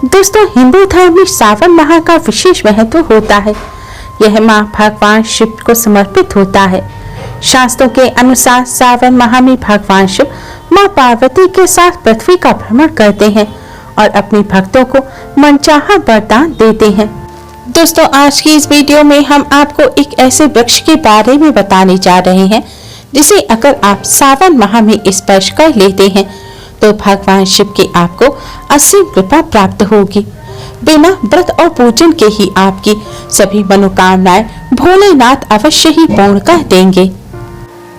दोस्तों, हिंदू धर्म में सावन माह का विशेष महत्व होता है। यह माह भगवान शिव को समर्पित होता है। शास्त्रों के अनुसार सावन माह में भगवान शिव मां पार्वती के साथ पृथ्वी का भ्रमण करते हैं और अपने भक्तों को मनचाहा वरदान देते हैं। दोस्तों, आज की इस वीडियो में हम आपको एक ऐसे वृक्ष के बारे में बताने जा रहे हैं जिसे अगर आप सावन माह में स्पर्श कर लेते हैं तो भगवान शिव की आपको असीम कृपा प्राप्त होगी। बिना व्रत और पूजन के ही आपकी सभी मनोकामनाएं भोलेनाथ अवश्य ही पूर्ण कर देंगे।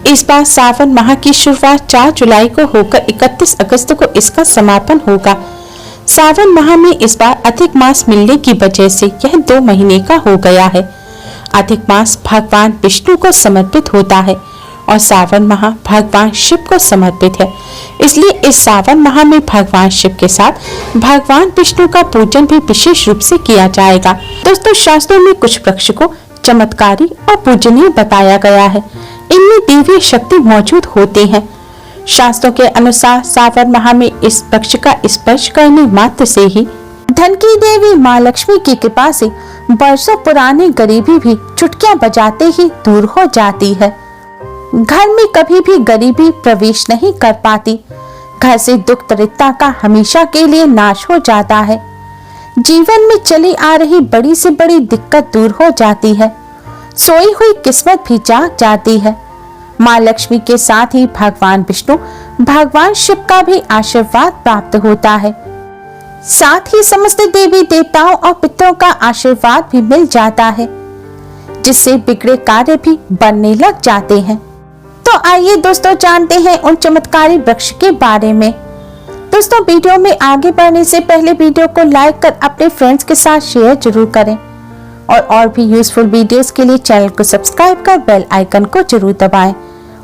इस बार सावन माह की शुरुआत 4 जुलाई को होकर 31 अगस्त को इसका समापन होगा। सावन माह में इस बार अधिक मास मिलने की वजह से यह 2 महीने का हो गया है। अधिक मास भगवान विष्णु को समर्पित होता है और सावन माह भगवान शिव को समर्पित है। इसलिए इस सावन माह में भगवान शिव के साथ भगवान विष्णु का पूजन भी विशेष रूप से किया जाएगा। दोस्तों, शास्त्रों में कुछ वृक्ष को चमत्कारी और पूजनीय बताया गया है। इनमें देवी शक्ति मौजूद होते हैं। शास्त्रों के अनुसार सावन माह में इस वृक्ष का स्पर्श करने मात्र से ही धन की देवी माँ लक्ष्मी की कृपा से वर्षों पुरानी गरीबी भी चुटकियां बजाते ही दूर हो जाती है। घर में कभी भी गरीबी प्रवेश नहीं कर पाती। घर से दुख दरिद्रता का हमेशा के लिए नाश हो जाता है। जीवन में चली आ रही बड़ी से बड़ी दिक्कत दूर हो जाती है। सोई हुई किस्मत भी जाग जाती है। माँ लक्ष्मी के साथ ही भगवान विष्णु, भगवान शिव का भी आशीर्वाद प्राप्त होता है। साथ ही समस्त देवी देवताओं और पितरों का आशीर्वाद भी मिल जाता है, जिससे बिगड़े कार्य भी बनने लग जाते हैं। तो आइए दोस्तों, जानते हैं उन चमत्कारी वृक्ष के बारे में। दोस्तों, वीडियो में आगे बढ़ने से पहले वीडियो को लाइक कर अपने फ्रेंड्स के साथ शेयर जरूर करें और भी यूजफुल वीडियोस के लिए चैनल को सब्सक्राइब कर बेल आइकन को जरूर दबाएं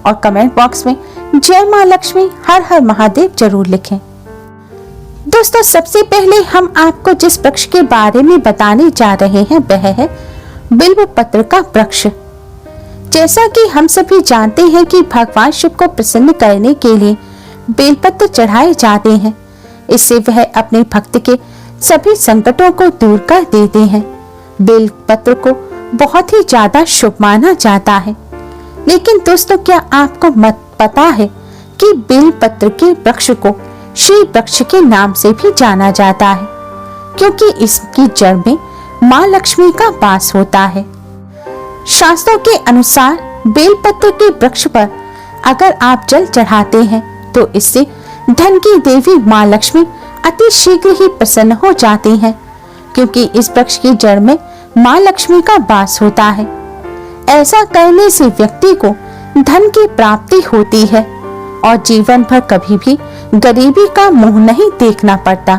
और कमेंट बॉक्स में जय मां लक्ष्मी हर हर महादेव जरूर लिखें। दोस्तों, सबसे पहले हम आपको जिस वृक्ष के बारे में बताने जा रहे हैं वह है बिल्व पत्र का वृक्ष। जैसा कि हम सभी जानते हैं कि भगवान शिव को प्रसन्न करने के लिए बेलपत्र चढ़ाए जाते हैं। इससे वह अपने भक्त के सभी संकटों को दूर कर देते हैं। बेलपत्र को बहुत ही ज्यादा शुभ माना जाता है। लेकिन दोस्तों, क्या आपको पता है कि बेलपत्र के वृक्ष को श्री वृक्ष के नाम से भी जाना जाता है, क्योंकि इसकी जड़ में माँ लक्ष्मी का वास होता है। शास्त्रों के अनुसार बेलपत्र के वृक्ष पर अगर आप जल चढ़ाते हैं तो इससे धन की देवी माँ लक्ष्मी अति शीघ्र ही प्रसन्न हो जाती हैं, क्योंकि इस वृक्ष की जड़ में माँ लक्ष्मी का वास होता है। ऐसा करने से व्यक्ति को धन की प्राप्ति होती है और जीवन भर कभी भी गरीबी का मुंह नहीं देखना पड़ता।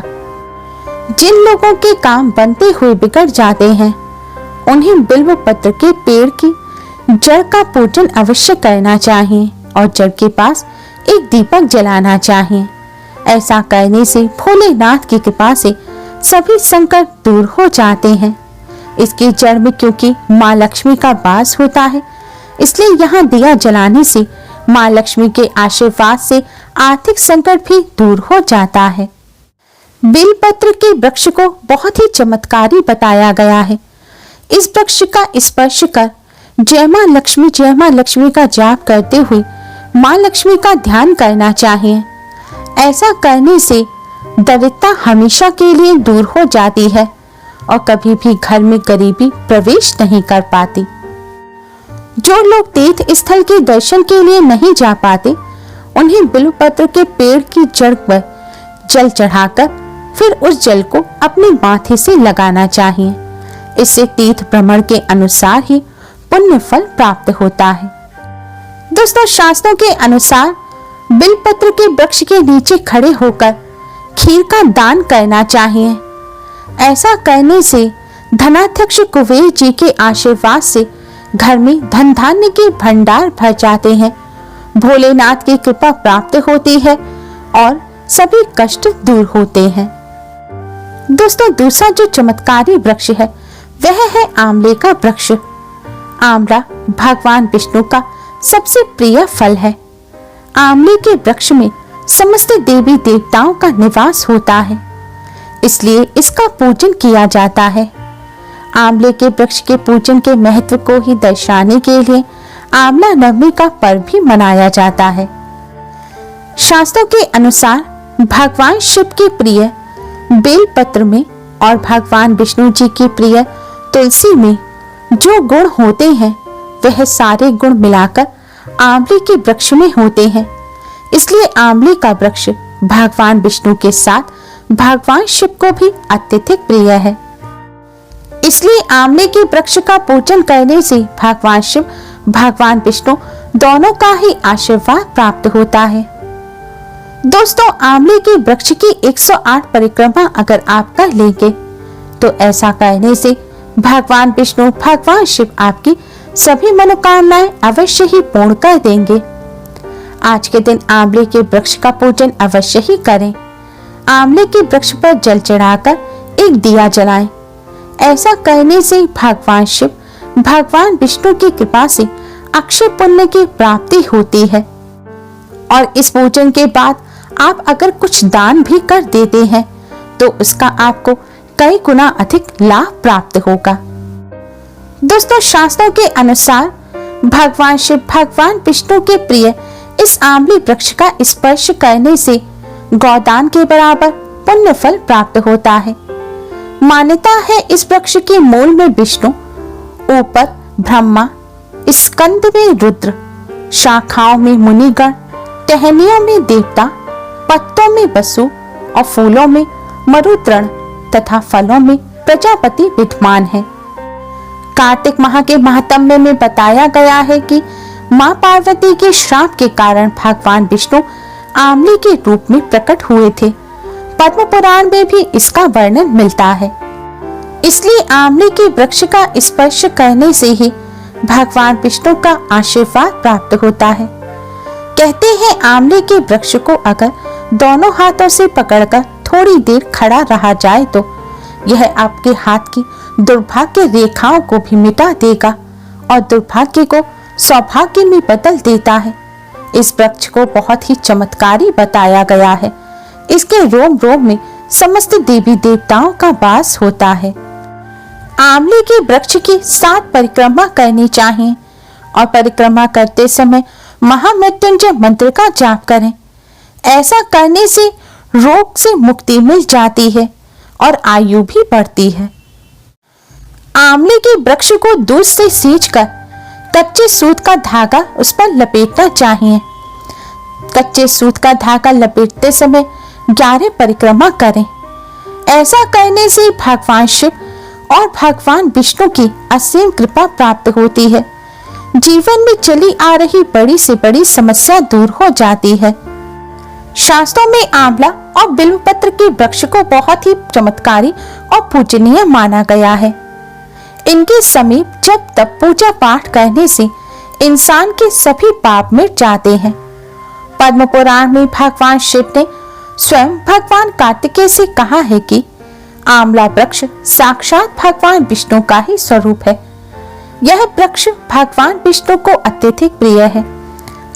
जिन लोगों के काम बनते हुए बिगड़ जाते हैं उन्हें बिल्व पत्र के पेड़ की जड़ का पूजन अवश्य करना चाहिए और जड़ के पास एक दीपक जलाना चाहिए। ऐसा करने से भोलेनाथ की कृपा से सभी संकट दूर हो जाते हैं। इसकी जड़ में क्योंकि माँ लक्ष्मी का वास होता है, इसलिए यहाँ दिया जलाने से माँ लक्ष्मी के आशीर्वाद से आर्थिक संकट भी दूर हो जाता है। बेलपत्र के वृक्ष को बहुत ही चमत्कारी बताया गया है। इस वृक्ष का स्पर्श कर जय मां लक्ष्मी का जाप करते हुए मां लक्ष्मी का ध्यान करना चाहिए। ऐसा करने से दरिद्रता हमेशा के लिए दूर हो जाती है और कभी भी घर में गरीबी प्रवेश नहीं कर पाती। जो लोग तीर्थ स्थल के दर्शन के लिए नहीं जा पाते उन्हें बिल्वपत्र के पेड़ की जड़ पर जल चढ़ाकर फिर उस जल को अपने माथे से लगाना चाहिए। इससे तीर्थ भ्रमण के अनुसार ही पुण्य फल प्राप्त होता है। दोस्तों, शास्त्रों के अनुसार बिल्वपत्र के वृक्ष के नीचे खड़े होकर खीर का दान करना चाहिए। ऐसा करने से धनाध्यक्ष कुबेर जी के आशीर्वाद से घर में धन धान्य के भंडार भर जाते हैं, भोलेनाथ की कृपा प्राप्त होती है और सभी कष्ट दूर होते हैं। दोस्तों, दूसरा जो चमत्कारी वृक्ष है वह है आंवले का वृक्ष। आंवला भगवान विष्णु का सबसे प्रिय फल है। आंवले के वृक्ष में समस्त देवी देवताओं का निवास होता है। इसलिए इसका पूजन किया जाता है। आंवले के वृक्ष के पूजन के महत्व को ही दर्शाने के लिए आंवला नवमी का पर्व भी मनाया जाता है। शास्त्रों के अनुसार भगवान शिव के प्रिय बेल पत्र में और भगवान विष्णु जी की प्रिय तुलसी में जो गुण होते हैं वह सारे गुण मिलाकर आंवले के वृक्ष में होते हैं। इसलिए आंवले का वृक्ष भगवान विष्णु के साथ भगवान शिव को भी अत्यधिक प्रिय है। इसलिए आंवले के वृक्ष का पूजन करने से भगवान शिव भगवान विष्णु दोनों का ही आशीर्वाद प्राप्त होता है। दोस्तों, आंवले के वृक्ष की 108 परिक्रमा अगर आप कर लेंगे तो ऐसा करने से भगवान विष्णु भगवान शिव आपकी सभी मनोकामनाएं अवश्य ही पूर्ण कर देंगे। आज के दिन आंवले के वृक्ष का पूजन अवश्य ही करें। आंवले के वृक्ष पर जल चढ़ाकर एक दिया जलाएं। ऐसा करने से भगवान शिव भगवान विष्णु की कृपा से अक्षय पुण्य की प्राप्ति होती है। और इस पूजन के बाद आप अगर कुछ दान भी कर देते हैं तो उसका आपको कई गुना अधिक लाभ प्राप्त होगा। दोस्तों, शास्त्रों के अनुसार भगवान शिव भगवान विष्णु के प्रिय इस आंवले वृक्ष का स्पर्श करने से गौदान के बराबर पुण्य फल प्राप्त होता है। मान्यता है इस वृक्ष के मूल में विष्णु, ऊपर ब्रह्मा, स्कंद में रुद्र, शाखाओं में मुनिगण, टहनियों में देवता, पत्तों में वसु और फूलों में मरुद्गण तथा फलों में प्रजापति विद्यमान है। कार्तिक माह के महात्म्य में बताया गया है कि मां पार्वती के श्राप के कारण भगवान विष्णु आंवले के रूप में प्रकट हुए थे। पद्म पुराण में भी इसका वर्णन मिलता है। इसलिए आंवले के वृक्ष का स्पर्श करने से ही भगवान विष्णु का आशीर्वाद प्राप्त होता है। कहते हैं आंवले के वृक्ष को अगर दोनों हाथों से पकड़कर थोड़ी देर खड़ा रहा जाए तो यह आपके हाथ की दुर्भाग्य रेखाओं को भी मिटा देगा और दुर्भाग्य को सौभाग्य में बदल देता है। इस वृक्ष को बहुत ही चमत्कारी बताया गया है। इसके रोम रोम में समस्त देवी देवताओं का वास होता है। आंवले के वृक्ष की 7 परिक्रमा करनी चाहिए और परिक्रमा करते समय महामृत्युंजय मंत्र का जाप करें। ऐसा करने से रोग से मुक्ति मिल जाती है और आयु भी बढ़ती है। आंवले के वृक्ष को दूध से सींचकर कच्चे सूत का धागा उस पर लपेटना चाहिए। कच्चे सूत का धागा लपेटते समय 11 परिक्रमा करें। ऐसा करने से भगवान शिव और भगवान विष्णु की असीम कृपा प्राप्त होती है। जीवन में चली आ रही बड़ी से बड़ी समस्या दूर हो जाती है। शास्त्रों में आंवला और बिल्वपत्र के वृक्ष को बहुत ही चमत्कारी और पूजनीय माना गया है। इनके समीप जब तब पूजा पाठ करने से इंसान के सभी पाप मिट जाते हैं। पद्म पुराण में भगवान शिव ने स्वयं भगवान कार्तिकेय से कहा है कि आंवला वृक्ष साक्षात भगवान विष्णु का ही स्वरूप है। यह वृक्ष भगवान विष्णु को अत्यधिक प्रिय है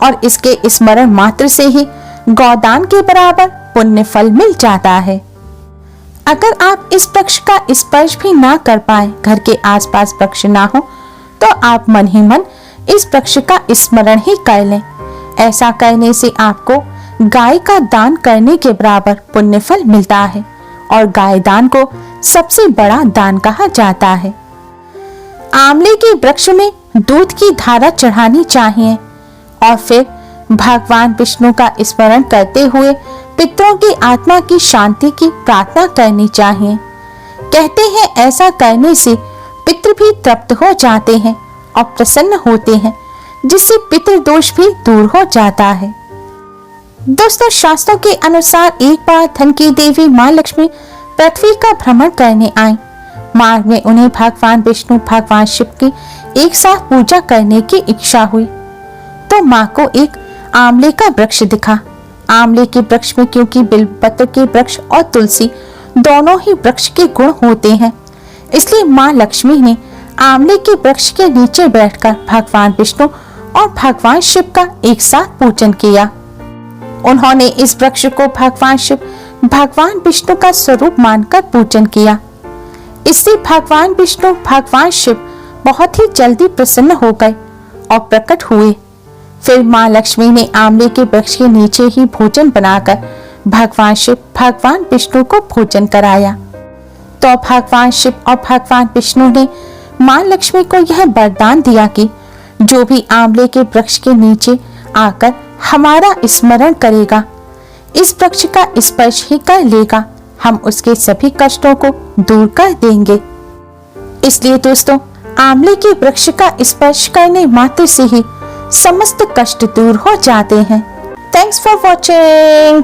और इसके स्मरण मात्र से ही गौदान के बराबर पुण्य फल मिल जाता है। अगर आप इस वृक्ष का स्पर्श भी ना कर पाए, घर के आसपास वृक्ष ना हो, तो आप मन ही मन इस वृक्ष का स्मरण ही कर लें। ऐसा करने से आपको गाय का दान करने के बराबर पुण्य फल मिलता है और गाय दान को सबसे बड़ा दान कहा जाता है। आंवले के वृक्ष में दूध की धारा चढ़ानी चाहिए और फिर भगवान विष्णु का स्मरण करते हुए पितरों की आत्मा की शांति की प्रार्थना करनी चाहिए। कहते हैं ऐसा करने से पितृ भी तृप्त हो जाते हैं और प्रसन्न होते हैं, जिससे पितृदोष भी दूर हो जाता है। दोस्तों, शास्त्रों के अनुसार एक बार धन की देवी माँ लक्ष्मी पृथ्वी का भ्रमण करने आई। मार्ग में उन्हें भगवान विष्णु भगवान शिव की एक साथ पूजा करने की इच्छा हुई तो माँ को एक आंवले का वृक्ष दिखा। आंवले के वृक्ष में क्योंकि बिल्वपत्र के वृक्ष और तुलसी दोनों ही वृक्ष के गुण होते हैं, इसलिए माँ लक्ष्मी ने आंवले के वृक्ष के नीचे बैठकर भगवान विष्णु और भगवान शिव का एक साथ पूजन किया। उन्होंने इस वृक्ष को भगवान शिव भगवान विष्णु का स्वरूप मानकर पूजन किया। इससे भगवान विष्णु भगवान शिव बहुत ही जल्दी प्रसन्न हो गए और प्रकट हुए। फिर माँ लक्ष्मी ने आंवले के वृक्ष के नीचे ही भोजन बनाकर भगवान शिव भगवान विष्णु को भोजन कराया। तो भगवान शिव और भगवान विष्णु ने माँ लक्ष्मी को यह वरदान दिया कि जो भी आंवले के वृक्ष के नीचे आकर हमारा स्मरण करेगा, इस वृक्ष का स्पर्श ही कर लेगा, हम उसके सभी कष्टों को दूर कर देंगे। इसलिए दोस्तों, आंवले के वृक्ष का स्पर्श करने मात्र से ही समस्त कष्ट दूर हो जाते हैं। Thanks for watching.